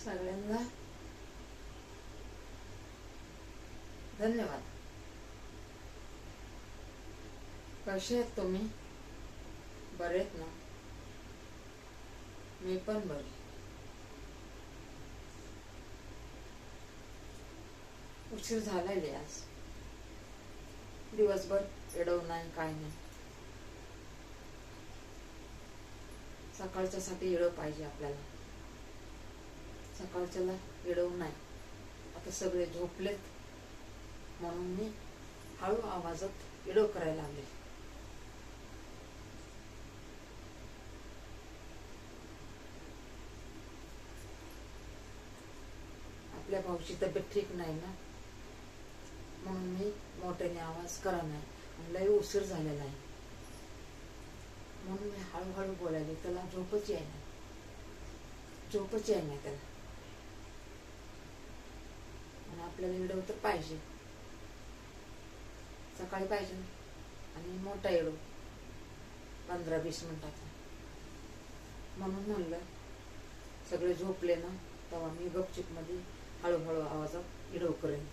सगळ्यांना धन्यवाद. कसे आहेत तुम्ही? बरे आहेत ना? मी पण बरी. उशीर झालाय आज. दिवसभर एडव नाही काय नाही. सकाळच्या साठी एडव पाहिजे आपल्याला. सकाळच्याला एडव नाही. आता सगळे झोपलेत म्हणून मी हळू आवाजात एडव करायला लागले. आपल्या भाऊची तब्येत ठीक नाही ना, म्हणून मी मोठ्याने आवाज करा नाही. लय उशीर झालेला आहे म्हणून मी हळूहळू बोलायले. त्याला झोपच येईना त्याला. आणि आपल्याला एडव तर पाहिजे, सकाळी पाहिजे आणि मोठा एडव 15-20 मिनिटाचा. म्हणून म्हणलं सगळे झोपले ना तेव्हा मी गपचूप मध्ये हळूहळू आवाजात एडव करेन.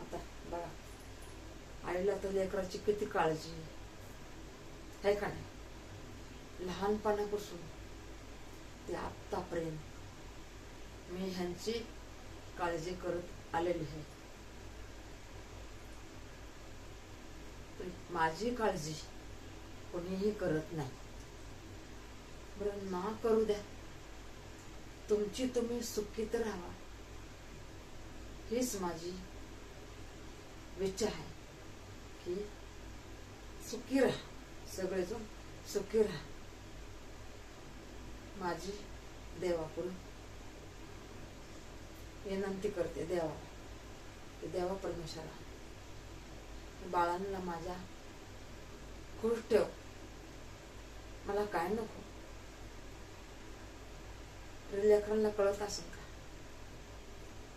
आता बघा, आईला तर लेकराची किती काळजी आहे का नाही. लहानपणापासून ते आत्तापर्यंत मी ह्यांची काळजी करत आलेली आहे. माझी काळजी कोणीही करत नाही. बरं ना करू द्या, तुमची तुम्ही सुखी तर राहा, हीच माझी इच्छा आहे की सुखी राहा, सगळेजण सुखी राहा. माझी देवापुढे विनंती करते देवाला, देवा परमेश्वरा बाळांना माझ्या खुश ठेव. मला काय नको. लेकरांना कळत असेल का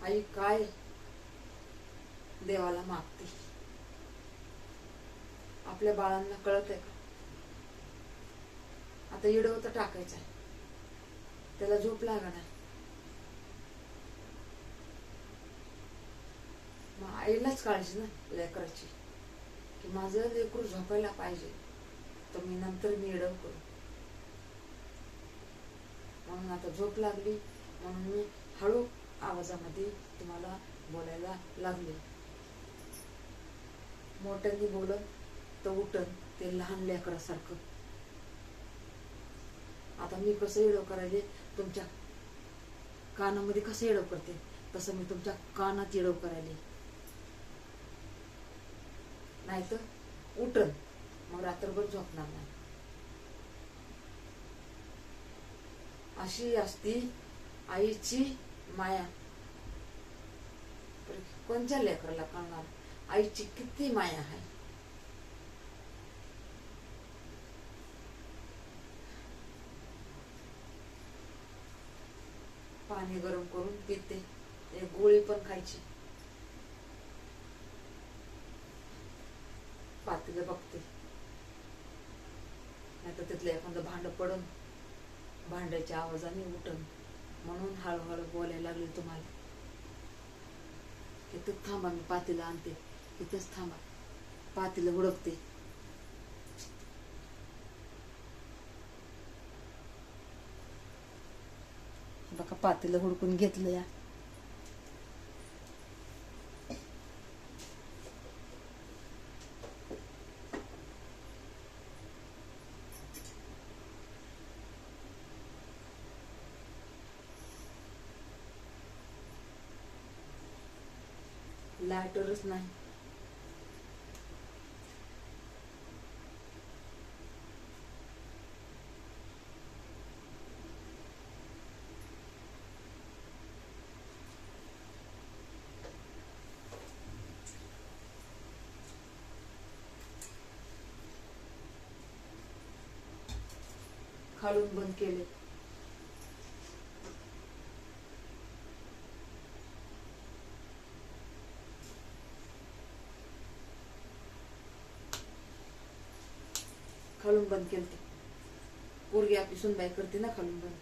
आई काय देवाला मागते? आपल्या बाळांना कळत आहे का? आता इडव तर टाकायचं आहे, त्याला झोप लागा नाही. मग आईलाच काळजी ना लेकराची, की माझं लेकरू झोपायला पाहिजे, तर मी नंतर मी इडव करू. म्हणून आता झोप लागली म्हणून मी हळू आवाजामध्ये तुम्हाला बोलायला लागले. मोठ्यांनी बोलत तर उठन ते लहान लेकरासारखं. आता मी कसं एडव करायले, तुमच्या कानामध्ये कसं एडव करते तसं मी तुमच्या कानात एडव करायले. नाही तर उठन मग रात्रभर झोपणार नाही. अशी असती आईची माया. कोणत्या लेकराला कळणार आईची किती माया आहे. पाणी गरम करून पिते, एक गोळी पण खायची. पातेलं बघते, नाही तर तिथलं एखादं भांड पडून भांड्याच्या आवाजाने उठन. म्हणून हळूहळू बोलायला लागले तुम्हाला. इथं थांबा, मी पातेलं आणते, इथंच थांबा. पातेलं हुडकते. बघा पातेलं हुडकून घेतलं या. लायटरच नाही. खालून बंद केले. खालून बंद केलं. पोरगी आपली सुनबाई करते ना खालून बंद.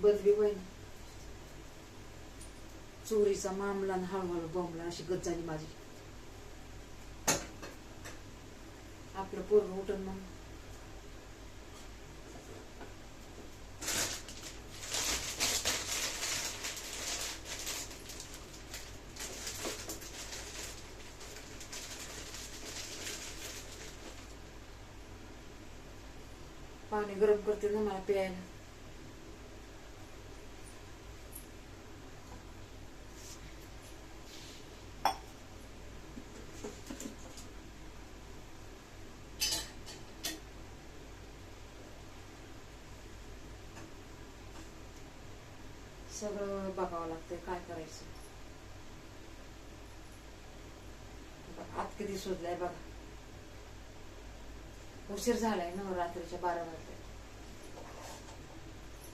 बदली होईना. चोरीचा मामला आणि हळूहळू बॉम्बला अशी गत झाली माझी. आपलं पोरग उठून मग पाणी गरम करते ना मला प्यायला. सगळं बघावं लागतंय, काय करायचं. आत किती शोधलाय बघा. उशीर झालाय ना, रात्रीच्या 12 वाजले.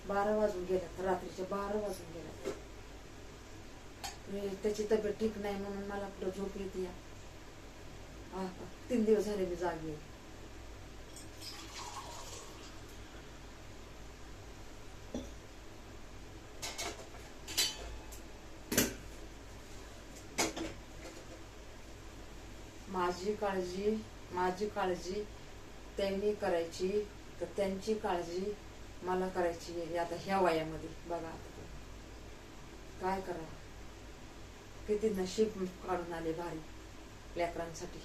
12 वाजून गेल्यात, रात्रीच्या 12 वाजून गेल्यात. त्याची तब्येत ठीक नाही म्हणून मला कुठं झोप येते. 3 दिवस झाले मी जागी आहे. माझी काळजी त्यांनी करायची, तर त्यांची काळजी मला करायची. आता ह्या वयामध्ये बघा आता काय करा. किती नशीब काढून आले भारी लेकरांसाठी.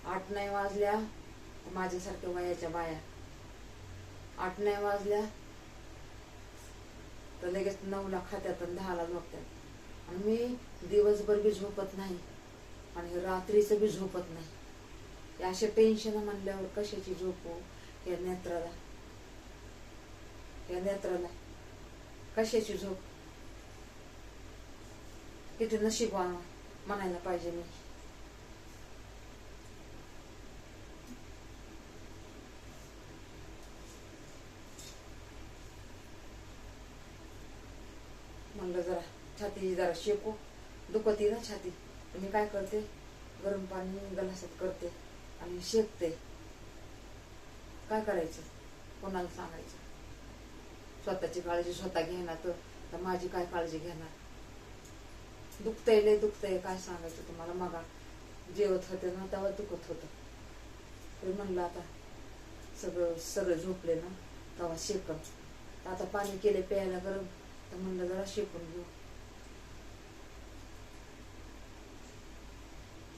8 नाही वाजल्या माझ्यासारख्या वयाच्या बाया, 8 नाही वाजल्या तर लगेच 9ला खात्यात आणि 10ला झोपतात. आणि मी दिवसभर बी झोपत नाही आणि रात्रीचं बी झोपत नाही. अशा टेन्शन म्हणल्यावर कशाची झोप हो. या नेत्राला कशाची झोप. किती नशीबवान म्हणायला पाहिजे मी. म्हणलं जरा छाती जरा शेकू, दुखती ना छाती. मी काय करते, गरम पाणी गलासात करते आणि शेकते. काय करायचं, कोणाला सांगायचं. स्वतःची काळजी स्वतः घेणार तर माझी काय काळजी घेणार. दुखतंय, लय दुखतंय, काय सांगायचं तुम्हाला. मग जेवत होते ना तेव्हा दुखत होतं. तरी म्हणलं आता सगळं झोपले ना तेव्हा शेकन. आता पाणी केले प्यायला गरम, तर म्हणलं जरा शेकून घेऊ,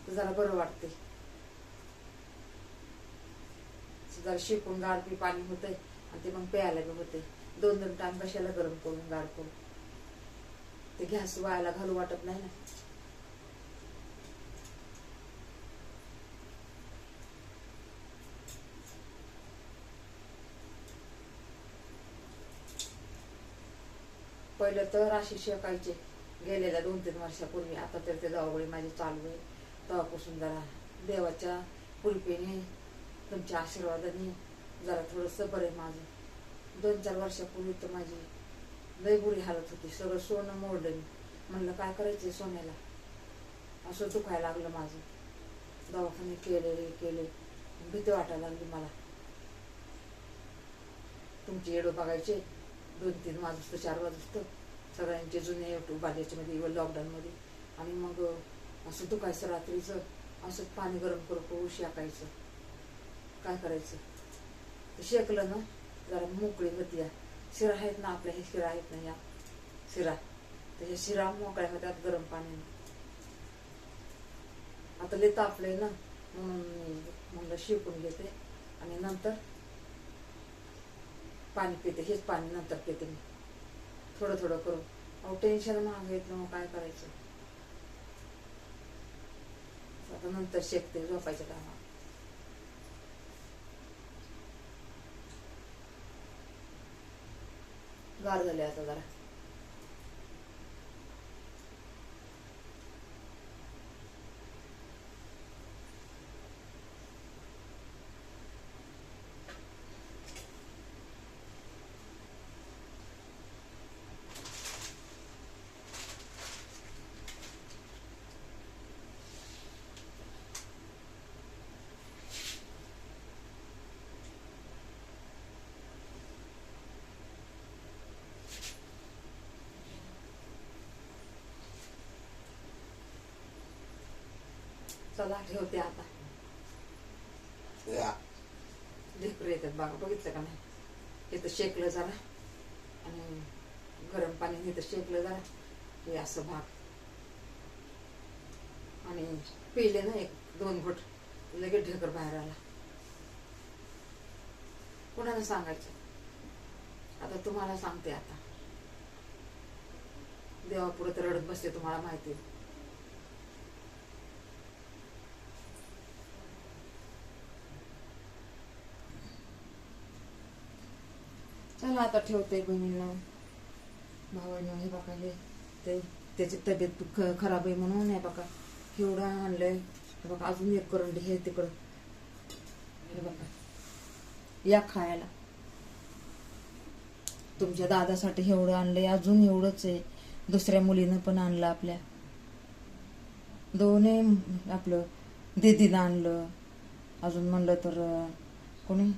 जरा बरं वाटते. जरा शेकून गार पी पाणी होतंय आणि ते मग प्यायला बी होते. 2-2 टाइम कशाला गरम करून गार करून. ते गॅस वायाला घालू वाटत नाही ना. पहिलं तर अशी शेकायचे गेलेल्या 2-3 वर्षापूर्वी. आता तर ते जावळी माझी चालू आहे. तेव्हापासून जरा देवाच्या कृपेने, तुमच्या आशीर्वादाने जरा थोडंसं बरं आहे माझं. 2-4 वर्षापूर्वी तर माझी लय बुरी हालत होती. सगळं सोनं मोडलं मी. म्हणलं काय करायचंय सोन्याला. असं दुखायला लागलं माझं. दवाखाने केले. भीती वाटायला लागली मला. तुमचे येडो बघायचे 2-3 वाजतो 4 वाजतो सगळ्यांचे जुने यूट्यूब आले याच्यामध्ये लॉकडाऊनमध्ये. आणि मग असं दुखायचं रात्रीचं. असं पाणी गरम करून शेकायचं. काय करायचं. शेकलं ना जरा मोकळी होती. शिरा आहेत ना आपल्या, हे शिरा आहेत ना, या शिरा, तर हे शिरा मोकळ्या होत्यात गरम पाण्याने. आता लय तापलंय ना म्हणून म्हणलं शेकून घेते आणि नंतर पाणी पिते. हेच पाणी नंतर पिते मी थोडं थोडं करून. अहो टेन्शन महाग येत ना, मग काय करायचं. आता नंतर शेकते झोपायच्या टायमाला. गार झाले आता जरा. चला ठेवते आता. ढेकरू येतात बघा, बघितलं का नाही. इथं शेकलं जरा आणि गरम पाणी इथं शेकलं जरा, हे असं भाग. आणि पिले ना 1-2 घोट, लगेच ढेकर बाहेर आला. कोणाला सांगायचं. आता तुम्हाला सांगते. आता देवापुढे तर रडत बसते, तुम्हाला माहिती आहे. चला आता ठेवते बहिणींना, भावांना. हे बघा, हे ते त्याची तब्येत खराब आहे म्हणून हे बघा एवढं आणलंय. हे बघा अजून एक करंडी हे तिकडं. हे बघा, या खायला. तुमच्या दादासाठी एवढं आणलंय, अजून एवढंच आहे. दुसऱ्या मुलीनं पण आणलं, आपल्या दोन्ही आपलं दीदीनं आणलं. अजून म्हणलं तर कोणी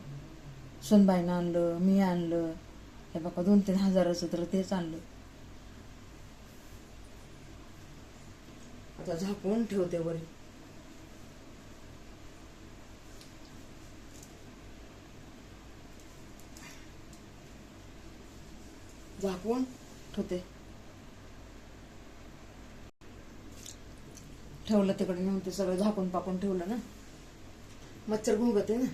सुनबाईनं आणलं, मी आणलं. हे बघा 2-3 हजाराचं तर तेच आणलं. आता झाकून ठेवते वरी. झाकून ठेवते. ठेवलं तिकडे नेऊन, ते सगळं झाकून पाकून ठेवलं ना. मच्छर घुंगते ना,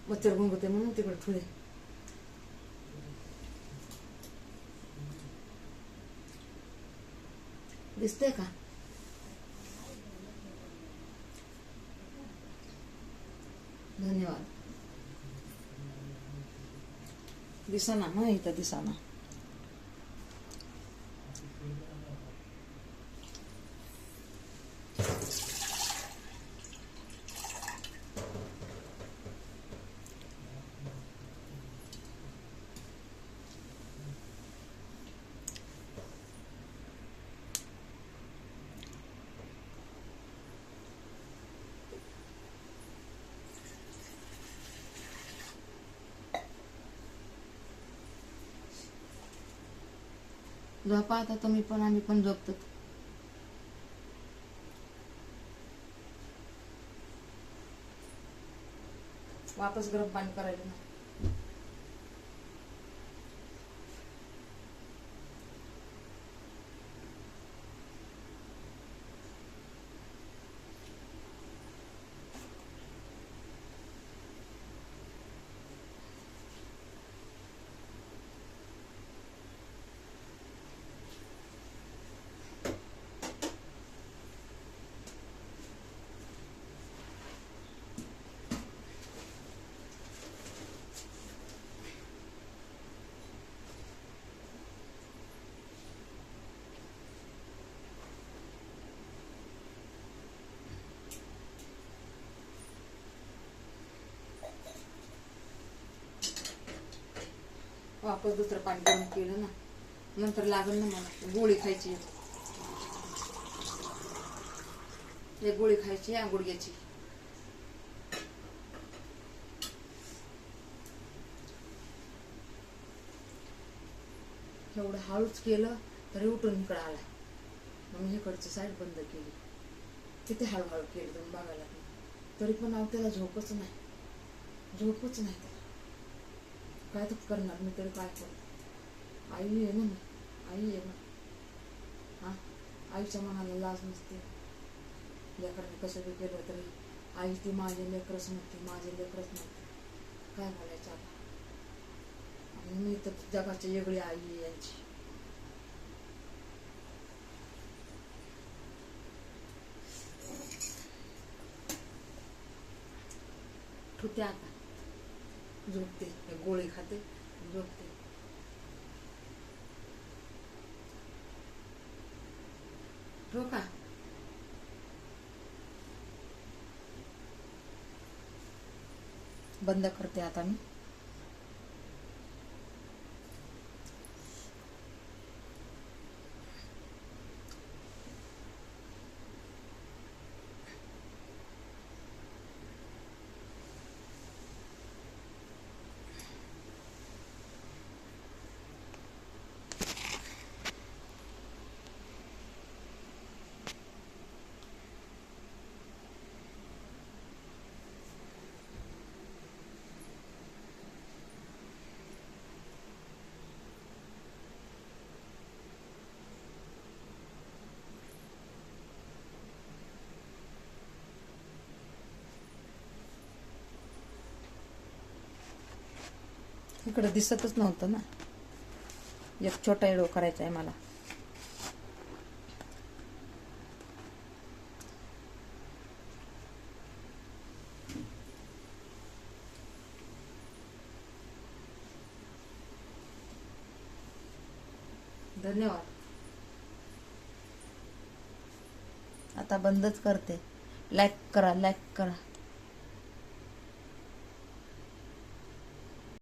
मच्छर घुंगते म्हणून तिकडे ठेवले. दिसतंय का? धन्यवाद. दिसाना ना, इथं दिसाना. झोपा आता तुम्ही पण, आम्ही पण झोपतो. वापस गरम पाणी करायला ना. वापस दुसरं पाणी गरम केलं ना, नंतर लागल ना मला. गोळी खायची, एक गोळी खायची या गुडघ्याची. एवढं हळूच केलं तरी उठून इकडं आला. मग इकडची साईड बंद केली. किती हळूहळू केली तुम्ही बघायला, तरी पण त्याला झोपच नाही, झोपच नाही त्याला. काय तर करणार मी, तरी काय करू. आई आहे ना, आई आहे ना. हा, आईच्या मनाला लाज नसते. लेकरांनी कसं बी केलं तरी आई ती माझे लेकरच नव्हती, माझे लेकरच नव्हते. काय बोलायचं आता. आणि मी तर जगाची वेगळी आई आहे यांची. ठुते आता, झोपते. गोळी खाते, झोपते. ठेवू का? बंद करते आता मी. इकडं दिसतच नव्हतं ना. एक छोटा एडो करायचा आहे मला. धन्यवाद. आता बंदच करते. लाईक करा, लाईक करा.